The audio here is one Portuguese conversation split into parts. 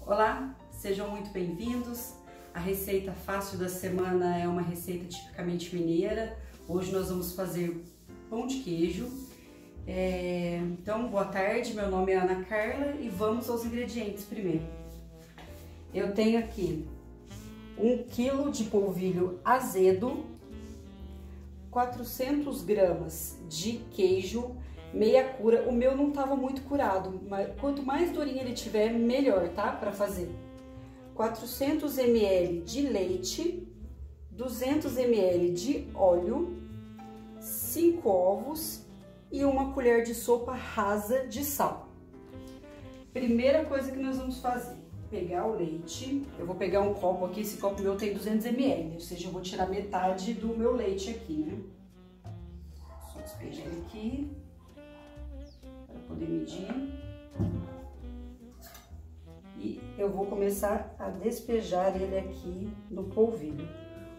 Olá, sejam muito bem-vindos. A receita fácil da semana é uma receita tipicamente mineira. Hoje nós vamos fazer pão de queijo. Então, boa tarde, meu nome é Ana Carla e vamos aos ingredientes primeiro. Eu tenho aqui 1 kg de polvilho azedo, 400 gramas de queijo meia cura. O meu não estava muito curado, mas quanto mais durinho ele tiver, melhor, tá? Para fazer. 400 ml de leite, 200 ml de óleo, 5 ovos e 1 colher de sopa rasa de sal. Primeira coisa que nós vamos fazer, pegar o leite. Eu vou pegar um copo aqui, esse copo meu tem 200 ml, ou seja, eu vou tirar metade do meu leite aqui, né? Só despejar ele aqui para poder medir. E eu vou começar a despejar ele aqui no polvilho.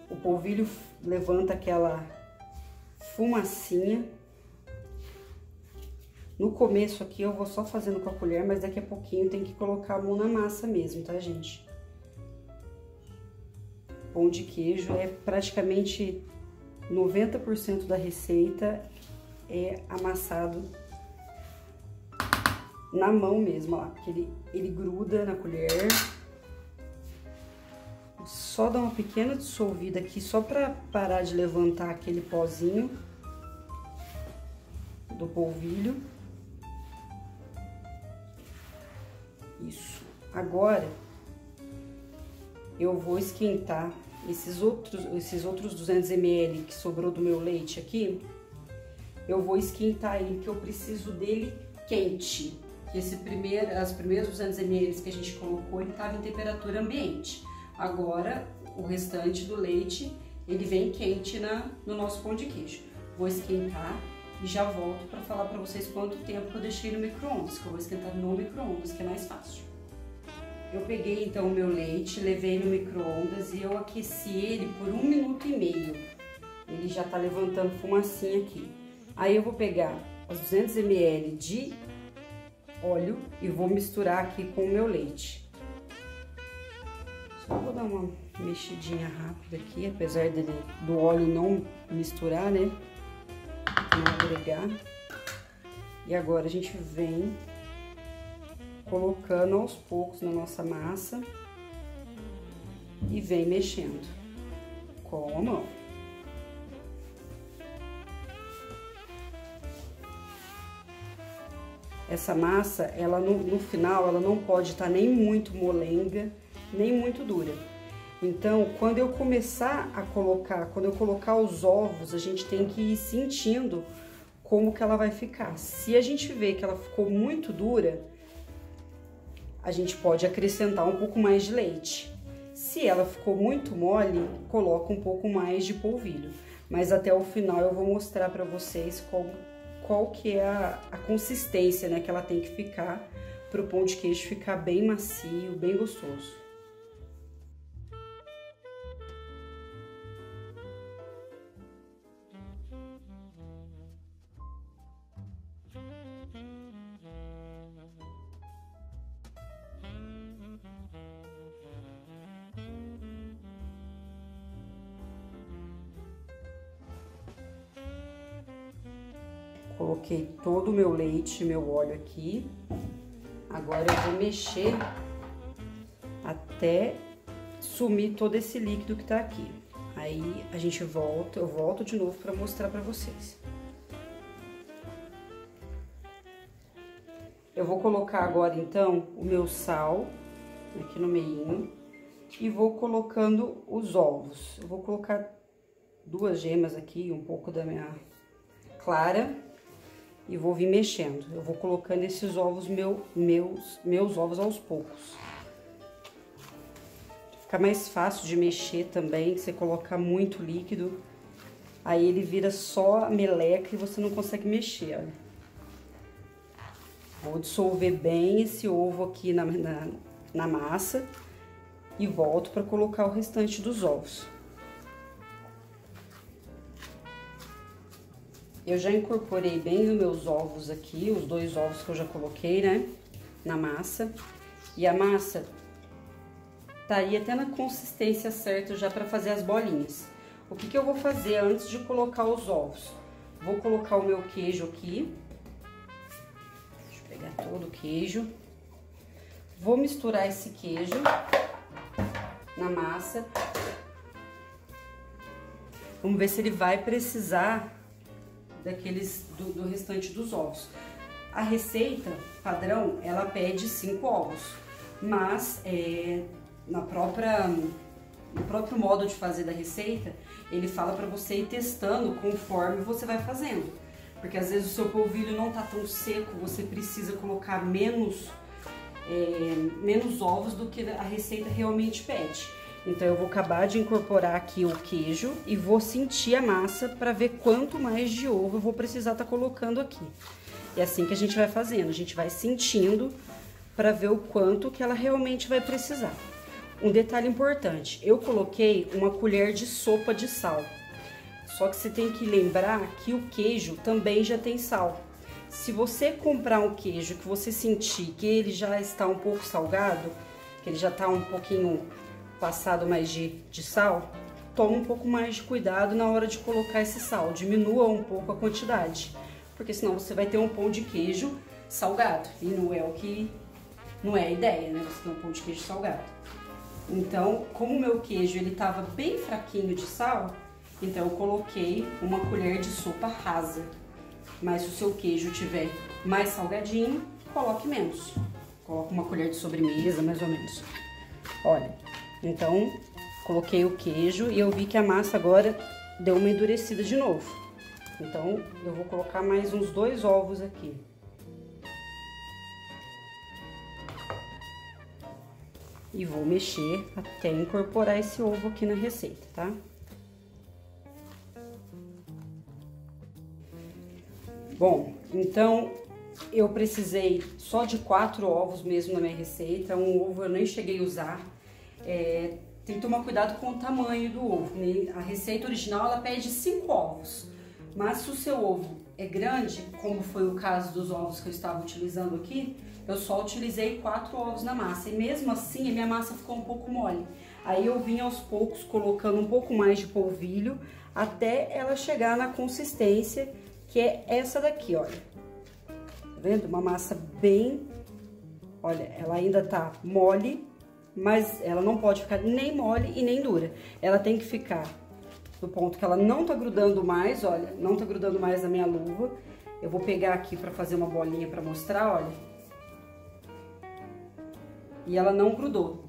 O polvilho levanta aquela fumacinha. No começo aqui eu vou só fazendo com a colher, mas daqui a pouquinho tem que colocar a mão na massa mesmo, tá, gente? Pão de queijo é praticamente 90% da receita é amassado na mão mesmo, ó, porque ele gruda na colher. Só dá uma pequena dissolvida aqui, só pra parar de levantar aquele pozinho do polvilho. Isso. Agora, eu vou esquentar esses outros 200 ml que sobrou do meu leite aqui. Eu vou esquentar ele, que eu preciso dele quente. As primeiras 200 ml que a gente colocou, ele estava em temperatura ambiente. Agora, o restante do leite, ele vem quente no nosso pão de queijo. Vou esquentar e já volto para falar para vocês quanto tempo eu deixei no micro-ondas, que eu vou esquentar no micro-ondas, que é mais fácil. Eu peguei então o meu leite, levei no micro-ondas e eu aqueci ele por 1 minuto e meio. Ele já tá levantando fumacinha aqui. Aí eu vou pegar os 200 ml de óleo e vou misturar aqui com o meu leite. Só vou dar uma mexidinha rápida aqui, apesar do óleo não misturar, né? Não agregar. E agora a gente vem colocando aos poucos na nossa massa e vem mexendo com a mão. Essa massa, ela no final, ela não pode estar nem muito molenga, nem muito dura. Então, quando eu colocar os ovos, a gente tem que ir sentindo como que ela vai ficar. Se a gente vê que ela ficou muito dura, a gente pode acrescentar um pouco mais de leite. Se ela ficou muito mole, coloca um pouco mais de polvilho. Mas até o final eu vou mostrar para vocês qual que é a consistência, né, que ela tem que ficar para o pão de queijo ficar bem macio, bem gostoso. Coloquei todo o meu leite, meu óleo aqui. Agora eu vou mexer até sumir todo esse líquido que tá aqui. Aí a gente volta, eu volto de novo para mostrar para vocês. Eu vou colocar agora então o meu sal aqui no meinho e vou colocando os ovos. Eu vou colocar 2 gemas aqui, um pouco da minha clara. E vou vir mexendo. Eu vou colocando esses ovos, meus ovos aos poucos. Fica mais fácil de mexer também, se você colocar muito líquido. Aí ele vira só meleca e você não consegue mexer, olha. Vou dissolver bem esse ovo aqui na massa. E volto para colocar o restante dos ovos. Eu já incorporei bem os meus ovos aqui, os 2 ovos que eu já coloquei, né, na massa. E a massa, tá aí até na consistência certa já para fazer as bolinhas. O que eu vou fazer antes de colocar os ovos? Vou colocar o meu queijo aqui. Deixa eu pegar todo o queijo. Vou misturar esse queijo na massa. Vamos ver se ele vai precisar do restante dos ovos. A receita padrão, ela pede 5 ovos, mas no próprio modo de fazer da receita, ele fala para você ir testando conforme você vai fazendo. Porque às vezes o seu polvilho não tá tão seco, você precisa colocar menos ovos do que a receita realmente pede. Então eu vou acabar de incorporar aqui o queijo e vou sentir a massa para ver quanto mais de ovo eu vou precisar estar colocando aqui. É assim que a gente vai fazendo, a gente vai sentindo para ver o quanto que ela realmente vai precisar. Um detalhe importante, eu coloquei uma colher de sopa de sal. Só que você tem que lembrar que o queijo também já tem sal. Se você comprar um queijo que você sentir que ele já está um pouco salgado, que ele já está um pouquinho passado mais de sal, toma um pouco mais de cuidado na hora de colocar esse sal, diminua um pouco a quantidade, porque senão você vai ter um pão de queijo salgado, e não é a ideia, né, você ter um pão de queijo salgado. Então, como o meu queijo ele tava bem fraquinho de sal, então eu coloquei uma colher de sopa rasa, mas se o seu queijo tiver mais salgadinho, coloque menos, coloque uma colher de sobremesa, mais ou menos. Olha, então, coloquei o queijo e eu vi que a massa agora deu uma endurecida de novo. Então, eu vou colocar mais uns 2 ovos aqui. E vou mexer até incorporar esse ovo aqui na receita, tá? Bom, então eu precisei só de 4 ovos mesmo na minha receita. Um ovo eu nem cheguei a usar. Tem que tomar cuidado com o tamanho do ovo, né? A receita original ela pede 5 ovos, mas se o seu ovo é grande, como foi o caso dos ovos que eu estava utilizando aqui, eu só utilizei 4 ovos na massa e mesmo assim a minha massa ficou um pouco mole. Aí eu vim aos poucos colocando um pouco mais de polvilho até ela chegar na consistência que é essa daqui, olha. Tá vendo? Uma massa bem, olha, ela ainda tá mole, mas ela não pode ficar nem mole e nem dura. Ela tem que ficar do ponto que ela não tá grudando mais, olha, não tá grudando mais na minha luva. Eu vou pegar aqui pra fazer uma bolinha pra mostrar, olha. E ela não grudou.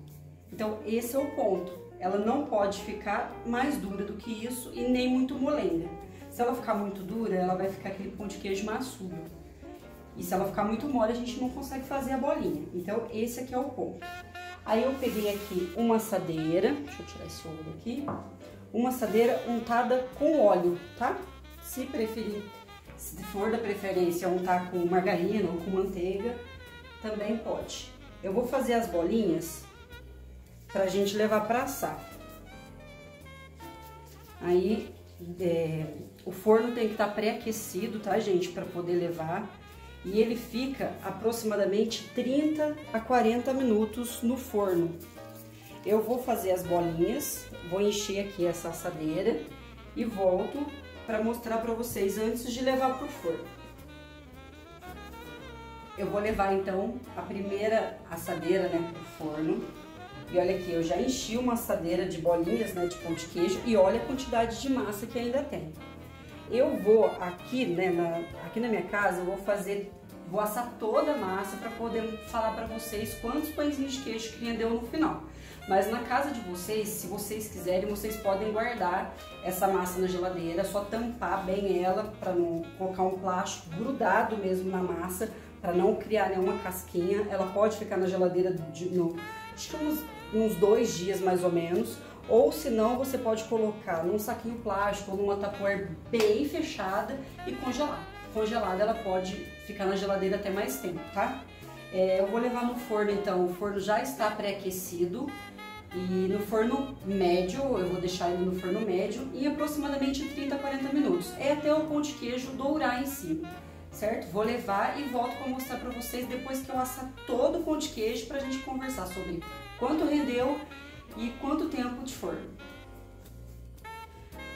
Então, esse é o ponto. Ela não pode ficar mais dura do que isso e nem muito molenga. Se ela ficar muito dura, ela vai ficar aquele pão de queijo maçudo. E se ela ficar muito mole, a gente não consegue fazer a bolinha. Então, esse aqui é o ponto. Aí eu peguei aqui uma assadeira, deixa eu tirar esse ovo daqui, uma assadeira untada com óleo, tá? Se preferir, se for da preferência untar com margarina ou com manteiga, também pode. Eu vou fazer as bolinhas pra gente levar pra assar. Aí, o forno tem que estar pré-aquecido, tá, gente? Pra poder levar. E ele fica aproximadamente 30 a 40 minutos no forno. Eu vou fazer as bolinhas, vou encher aqui essa assadeira e volto para mostrar para vocês antes de levar pro forno. Eu vou levar então a primeira assadeira, né, pro forno. E olha aqui, eu já enchi uma assadeira de bolinhas, né, de pão de queijo e olha a quantidade de massa que ainda tem. Eu vou aqui, né, aqui na minha casa, eu vou assar toda a massa para poder falar para vocês quantos pãezinhos de queijo que rendeu no final. Mas na casa de vocês, se vocês quiserem, vocês podem guardar essa massa na geladeira, só tampar bem ela para não colocar um plástico grudado mesmo na massa, para não criar nenhuma casquinha. Ela pode ficar na geladeira acho que uns 2 dias mais ou menos. Ou se não, você pode colocar num saquinho plástico ou numa tupperware bem fechada e congelar. Congelada ela pode ficar na geladeira até mais tempo, tá? Eu vou levar no forno então, o forno já está pré-aquecido e no forno médio, eu vou deixar ele no forno médio em aproximadamente 30 a 40 minutos. É até o pão de queijo dourar em cima, certo? Vou levar e volto para mostrar para vocês depois que eu assar todo o pão de queijo pra gente conversar sobre quanto rendeu e quanto tempo de forno.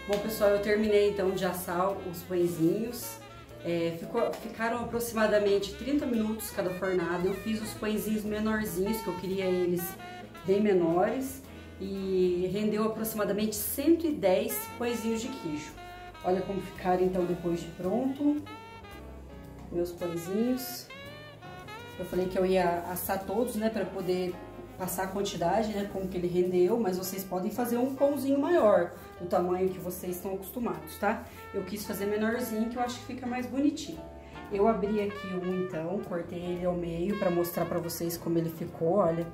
Bom, pessoal, eu terminei então de assar os pãezinhos. Ficaram aproximadamente 30 minutos cada fornada. Eu fiz os pãezinhos menorzinhos, que eu queria eles bem menores, e rendeu aproximadamente 110 pãezinhos de queijo. Olha como ficaram então depois de pronto, meus pãezinhos. Eu falei que eu ia assar todos, né, para poder passar a quantidade, né, como que ele rendeu, mas vocês podem fazer um pãozinho maior, do tamanho que vocês estão acostumados, tá? Eu quis fazer menorzinho, que eu acho que fica mais bonitinho. Eu abri aqui um então, cortei ele ao meio para mostrar para vocês como ele ficou, olha.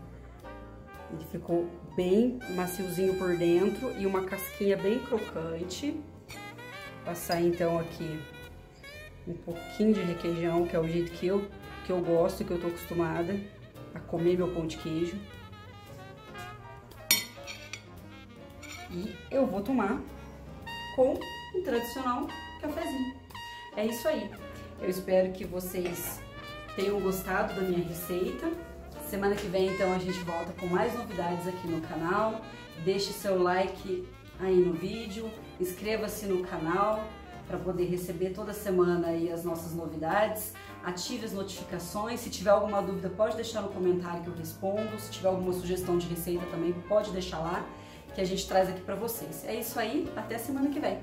Ele ficou bem maciozinho por dentro e uma casquinha bem crocante. Passar então aqui um pouquinho de requeijão, que é o jeito que eu gosto, que eu tô acostumada a comer meu pão de queijo. E eu vou tomar com um tradicional cafezinho. É isso aí. Eu espero que vocês tenham gostado da minha receita. Semana que vem, então, a gente volta com mais novidades aqui no canal. Deixe seu like aí no vídeo, inscreva-se no canal para poder receber toda semana aí as nossas novidades. Ative as notificações. Se tiver alguma dúvida, pode deixar no comentário que eu respondo. Se tiver alguma sugestão de receita também, pode deixar lá, que a gente traz aqui para vocês. É isso aí, até semana que vem.